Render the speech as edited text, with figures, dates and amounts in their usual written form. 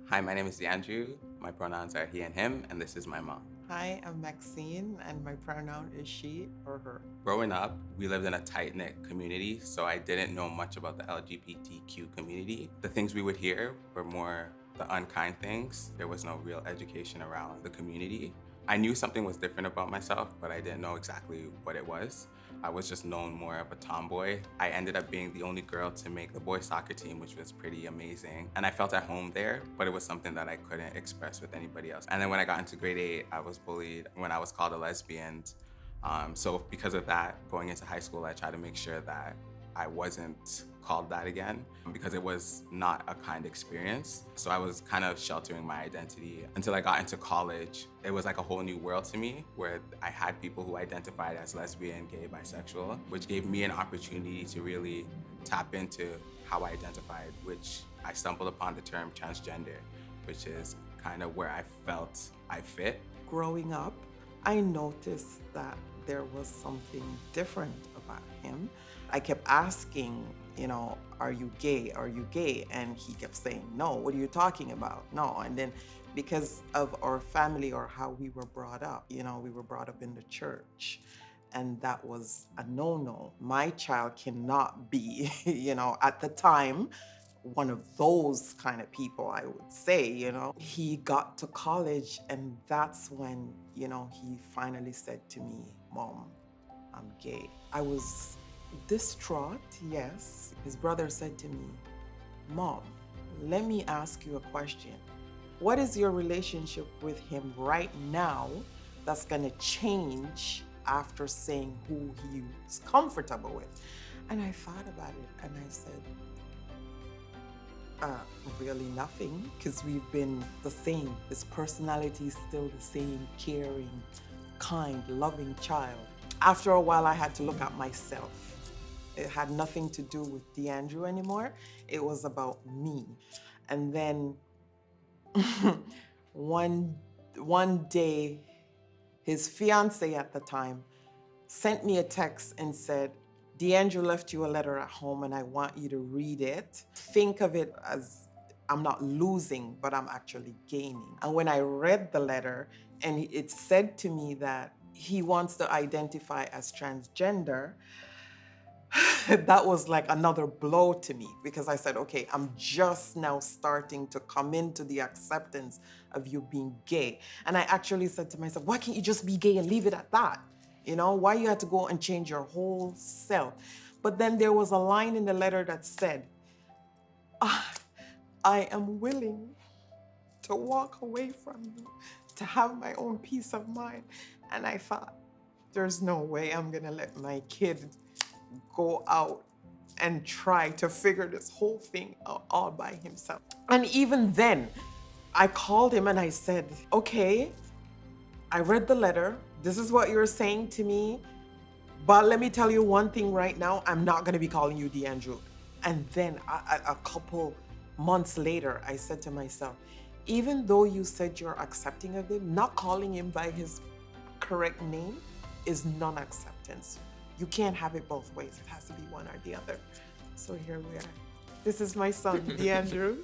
Hi, my name is Andrew. My pronouns are he and him, and this is my mom. Hi, I'm Maxine, and my pronoun is she or her. Growing up, we lived in a tight-knit community, so I didn't know much about the LGBTQ community. The things we would hear were more the unkind things. There was no real education around the community. I knew something was different about myself, but I didn't know exactly what it was. I was just known more of a tomboy. I ended up being the only girl to make the boys soccer team, which was pretty amazing. And I felt at home there, but it was something that I couldn't express with anybody else. And then when I got into grade 8, I was bullied when I was called a lesbian. So because of that, going into high school, I tried to make sure that I wasn't called that again because it was not a kind experience. So I was kind of sheltering my identity until I got into college. It was like a whole new world to me where I had people who identified as lesbian, gay, bisexual, which gave me an opportunity to really tap into how I identified, which I stumbled upon the term transgender, which is kind of where I felt I fit. Growing up, I noticed that there was something different about him. I kept asking, are you gay? Are you gay? And he kept saying, no, what are you talking about? No. And then because of our family or how we were brought up, we were brought up in the church. And that was a no-no. My child cannot be, at the time, one of those kind of people, I would say, He got to college and that's when, he finally said to me, Mom, I'm gay. I was distraught, yes. His brother said to me, Mom, let me ask you a question. What is your relationship with him right now that's gonna change after saying who he's comfortable with? And I thought about it and I said, really nothing, because we've been the same. His personality is still the same, caring, kind, loving child. After a while, I had to look at myself. It had nothing to do with DeAndrew anymore. It was about me. And then one day, his fiance at the time sent me a text and said, DeAndrew left you a letter at home and I want you to read it. Think of it as I'm not losing, but I'm actually gaining. And when I read the letter and it said to me that he wants to identify as transgender, that was like another blow to me because I said, okay, I'm just now starting to come into the acceptance of you being gay. And I actually said to myself, why can't you just be gay and leave it at that? Why you had to go and change your whole self? But then there was a line in the letter that said, I am willing to walk away from you, to have my own peace of mind. And I thought, there's no way I'm gonna let my kid go out and try to figure this whole thing out all by himself. And even then, I called him and I said, okay, I read the letter. This is what you're saying to me. But let me tell you one thing right now, I'm not gonna be calling you DeAndrew. And then a couple months later, I said to myself, even though you said you're accepting of him, not calling him by his correct name is non-acceptance. You can't have it both ways. It has to be one or the other. So here we are. This is my son, DeAndrew.